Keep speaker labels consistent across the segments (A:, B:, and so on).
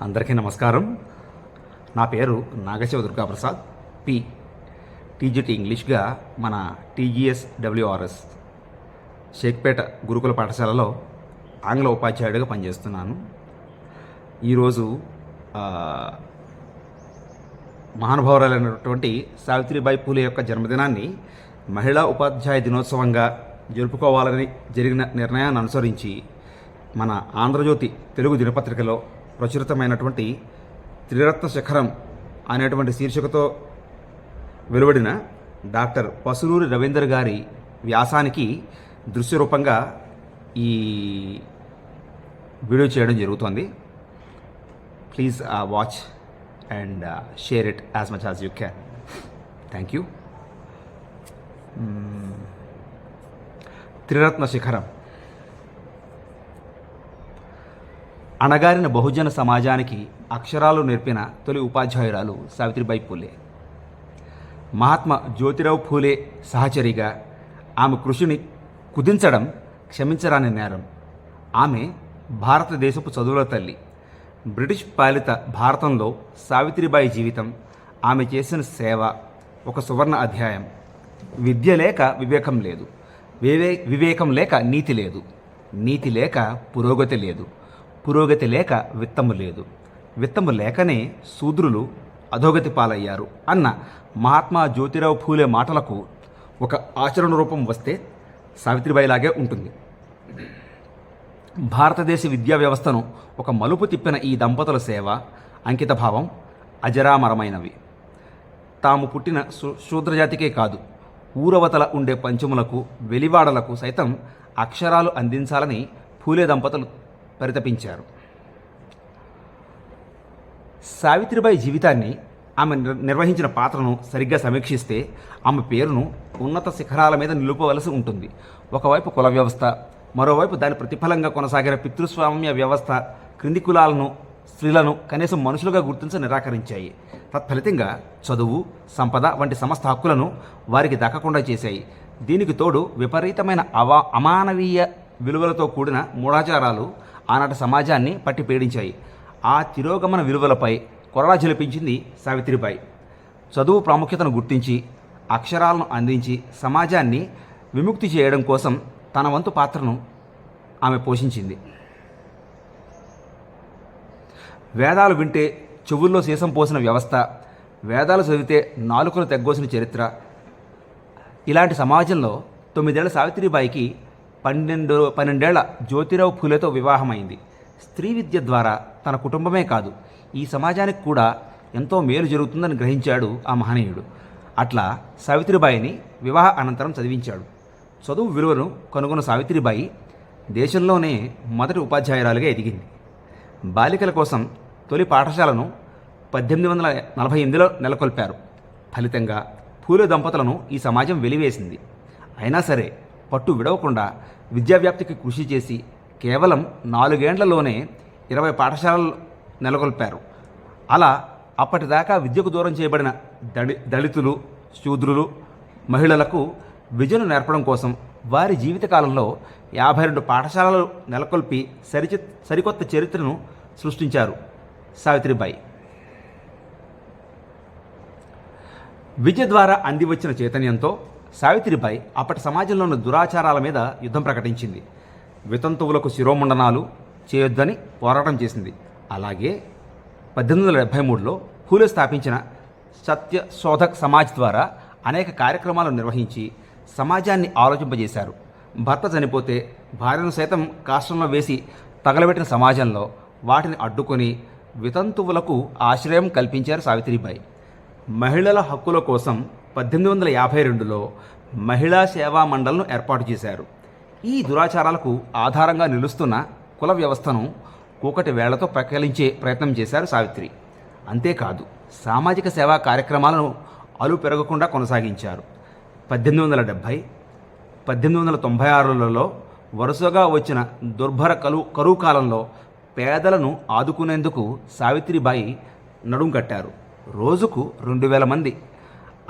A: అందరికీ నమస్కారం. నా పేరు నాగశివ దుర్గాప్రసాద్. పి టీజీటీ ఇంగ్లీష్గా మన టీజీఎస్ డబ్ల్యూఆర్ఎస్ షేక్పేట గురుకుల పాఠశాలలో ఆంగ్ల ఉపాధ్యాయుడిగా పనిచేస్తున్నాను. ఈరోజు మహానుభావురాలైనటువంటి సావిత్రిబాయి పూలే యొక్క జన్మదినాన్ని మహిళా ఉపాధ్యాయ దినోత్సవంగా జరుపుకోవాలని జరిగిన నిర్ణయాన్ని అనుసరించి మన ఆంధ్రజ్యోతి తెలుగు దినపత్రికలో ప్రచురితమైనటువంటి త్రిరత్న శిఖరం అనేటువంటి శీర్షికతో వెలువడిన డాక్టర్ పసులూరి రవీందర్ గారి వ్యాసానికి దృశ్యరూపంగా ఈ వీడియో చేయడం జరుగుతోంది. Please watch and share it as much as you can. Thank you. Triratna శిఖరం. అణగారిన బహుజన సమాజానికి అక్షరాలు నేర్పిన తొలి ఉపాధ్యాయురాలు సావిత్రిబాయి పూలే. మహాత్మా జ్యోతిరావు పూలే సహచరిగా ఆమె కృషిని కుదించడం క్షమించరాని నేరం. ఆమె భారతదేశపు చదువుల తల్లి. బ్రిటిష్ పాలిత భారతంలో సావిత్రిబాయి జీవితం, ఆమె చేసిన సేవ ఒక సువర్ణ అధ్యాయం. విద్య లేక వివేకం లేదు, వివేకం లేక నీతి లేదు, నీతి లేక పురోగతి లేదు, పురోగతి లేక విత్తము లేదు, విత్తము లేకనే శూద్రులు అధోగతి పాలయ్యారు అన్న మహాత్మా జ్యోతిరావు పూలే మాటలకు ఒక ఆచరణ రూపం వస్తే సావిత్రిబాయిలాగే ఉంటుంది. భారతదేశ విద్యా వ్యవస్థను ఒక మలుపు తిప్పిన ఈ దంపతుల సేవ, అంకితభావం అజరామరమైనవి. తాము పుట్టిన శూద్రజాతికే కాదు, ఊరవతల ఉండే పంచములకు, వెలివాడలకు సైతం అక్షరాలు అందించాలని పూలే దంపతులు పరితపించారు. సావిత్రిబాయి జీవితాన్ని, ఆమె నిర్వహించిన పాత్రను సరిగ్గా సమీక్షిస్తే ఆమె పేరును ఉన్నత శిఖరాల మీద నిలుపవలసి ఉంటుంది. ఒకవైపు కుల వ్యవస్థ, మరోవైపు దాని ప్రతిఫలంగా కొనసాగిన పితృస్వామ్య వ్యవస్థ క్రింది కులాలను, స్త్రీలను కనీసం మనుషులుగా గుర్తించ నిరాకరించాయి. తత్ఫలితంగా చదువు, సంపద వంటి సమస్త హక్కులను వారికి దక్కకుండా చేశాయి. దీనికి తోడు విపరీతమైన అమానవీయ విలువలతో కూడిన మూఢాచారాలు ఆనాటి సమాజాన్ని పట్టి పీడించాయి. ఆ తిరోగమన విలువలపై కొరడా జలిపించింది సావిత్రిబాయి. చదువు ప్రాముఖ్యతను గుర్తించి అక్షరాలను అందించి సమాజాన్ని విముక్తి చేయడం కోసం తన వంతు పాత్రను ఆమె పోషించింది. వేదాలు వింటే చెవుల్లో సీసం పోసిన వ్యవస్థ, వేదాలు చదివితే నాలుకలు తెగ్గోసిన చరిత్ర, ఇలాంటి సమాజంలో 9 ఏళ్ల సావిత్రిబాయికి 12 జ్యోతిరావు పూలేతో వివాహమైంది. స్త్రీ విద్య ద్వారా తన కుటుంబమే కాదు, ఈ సమాజానికి కూడా ఎంతో మేలు జరుగుతుందని గ్రహించాడు ఆ మహనీయుడు. అట్లా సావిత్రిబాయిని వివాహ అనంతరం చదివించాడు. చదువు విలువను కనుగొన్న సావిత్రిబాయి దేశంలోనే మొదటి ఉపాధ్యాయురాలుగా ఎదిగింది. బాలికల కోసం తొలి పాఠశాలను 1848లో నెలకొల్పారు. ఫలితంగా పూలే దంపతులను ఈ సమాజం వెలివేసింది. అయినా సరే పట్టు విడవకుండా విద్యావ్యాప్తికి కృషి చేసి కేవలం 4 ఏండ్లలోనే 20 పాఠశాలలు నెలకొల్పారు. అలా అప్పటిదాకా విద్యకు దూరం చేయబడిన దళితులు, శూద్రులు, మహిళలకు విద్యను నేర్పడం కోసం వారి జీవితకాలంలో 52 పాఠశాలలు నెలకొల్పి సరికొత్త చరిత్రను సృష్టించారు సావిత్రిబాయి. విద్య ద్వారా అందివచ్చిన చైతన్యంతో సావిత్రిబాయి అప్పటి సమాజంలోని దురాచారాల మీద యుద్ధం ప్రకటించింది. వితంతువులకు శిరోముండనాలు చేయొద్దని పోరాటం చేసింది. అలాగే 1873లో పూలే స్థాపించిన సత్య శోధక్ సమాజ్ ద్వారా అనేక కార్యక్రమాలు నిర్వహించి సమాజాన్ని ఆలోచింపజేశారు. భర్త చనిపోతే భార్యను సైతం కాష్టంలో వేసి తగలబెట్టిన సమాజంలో వాటిని అడ్డుకొని వితంతువులకు ఆశ్రయం కల్పించారు సావిత్రిబాయి. మహిళల హక్కుల కోసం 1852లో మహిళా సేవా మండలిను ఏర్పాటు చేశారు. ఈ దురాచారాలకు ఆధారంగా నిలుస్తున్న కుల వ్యవస్థను కూకటి వేళ్లతో ప్రకలించే ప్రయత్నం చేశారు సావిత్రి. అంతేకాదు సామాజిక సేవా కార్యక్రమాలను అలు పెరగకుండా కొనసాగించారు. 1870, 1896లలో వరుసగా వచ్చిన దుర్భర కరువు కాలంలో పేదలను ఆదుకునేందుకు సావిత్రిబాయి నడుం కట్టారు. రోజుకు 2000 మంది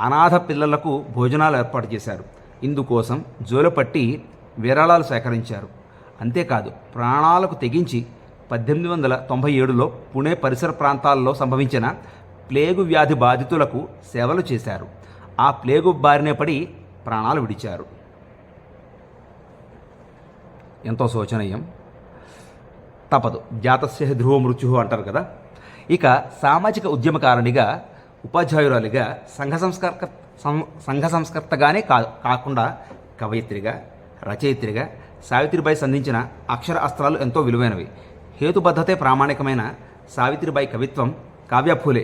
A: అనాథ పిల్లలకు భోజనాలు ఏర్పాటు చేశారు. ఇందుకోసం జోలపట్టి విరాళాలు సేకరించారు. అంతేకాదు ప్రాణాలకు తెగించి 1897లో పుణే పరిసర ప్రాంతాల్లో సంభవించిన ప్లేగు వ్యాధి బాధితులకు సేవలు చేశారు. ఆ ప్లేగు బారిన పడి ప్రాణాలు విడిచారు. ఎంతో శోచనీయం. తపదు, జాతస్య ధ్రువ మృత్యు అంటారు కదా. ఇక సామాజిక ఉద్యమకారిణిగా, ఉపాధ్యాయురాలిగా, సంఘ సంస్కర్తగానే కాకుండా కవయిత్రిగా, రచయిత్రిగా సావిత్రిబాయి సంధించిన అక్షర అస్త్రాలు ఎంతో విలువైనవి. హేతుబద్ధతే ప్రామాణికమైన సావిత్రిబాయి కవిత్వం కావ్యఫూలే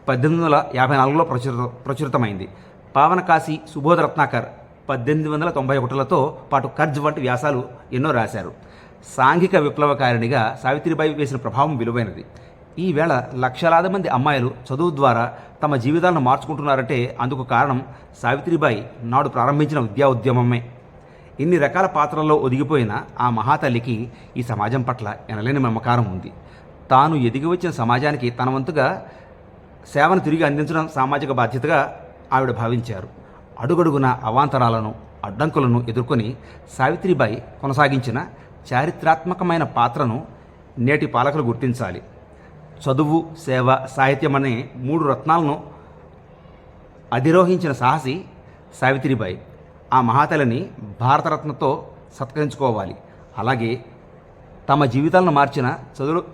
A: 1854లో ప్రచురితమైంది. పావనకాశి, సుబోధ రత్నాకర్ 1891లతో పాటు కర్జ్ వంటి వ్యాసాలు ఎన్నో రాశారు. సాంఘిక విప్లవకారిణిగా సావిత్రిబాయి వేసిన ప్రభావం విలువైనది. ఈవేళ లక్షలాది మంది అమ్మాయిలు చదువు ద్వారా తమ జీవితాలను మార్చుకుంటున్నారంటే అందుకు కారణం సావిత్రిబాయి నాడు ప్రారంభించిన విద్యా ఉద్యమమే. ఇన్ని రకాల పాత్రల్లో ఒదిగిపోయిన ఆ మహాతల్లికి ఈ సమాజం పట్ల ఎనలేని మమకారం ఉంది. తాను ఎదిగి వచ్చిన సమాజానికి తన వంతుగా సేవను తిరిగి అందించడం సామాజిక బాధ్యతగా ఆవిడ భావించారు. అడుగడుగున అవాంతరాలను, అడ్డంకులను ఎదుర్కొని సావిత్రిబాయి కొనసాగించిన చారిత్రాత్మకమైన పాత్రను నేటి పాలకులు గుర్తించాలి. చదువు, సేవ, సాహిత్యం అనే 3 రత్నాలను అధిరోహించిన సాహసి సావిత్రిబాయి. ఆ మహాతల్లిని భారతరత్నతో సత్కరించుకోవాలి. అలాగే తమ జీవితాలను మార్చిన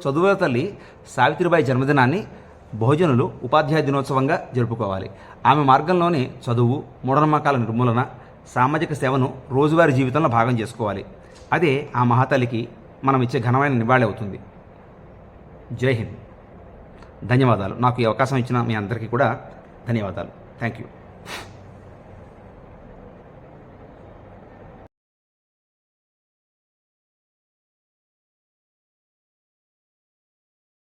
A: చదువుల తల్లి సావిత్రిబాయి జన్మదినాన్ని బహుజనులు ఉపాధ్యాయ దినోత్సవంగా జరుపుకోవాలి. ఆమె మార్గంలోనే చదువు, మూఢనమ్మకాల నిర్మూలన, సామాజిక సేవను రోజువారీ జీవితంలో భాగం చేసుకోవాలి. అదే ఆ మహాతల్లికి మనం ఇచ్చే ఘనమైన నివాళి అవుతుంది. జై హింద్. ధన్యవాదాలు. నాకు ఈ అవకాశం ఇచ్చిన మీ అందరికీ కూడా ధన్యవాదాలు. Thank you.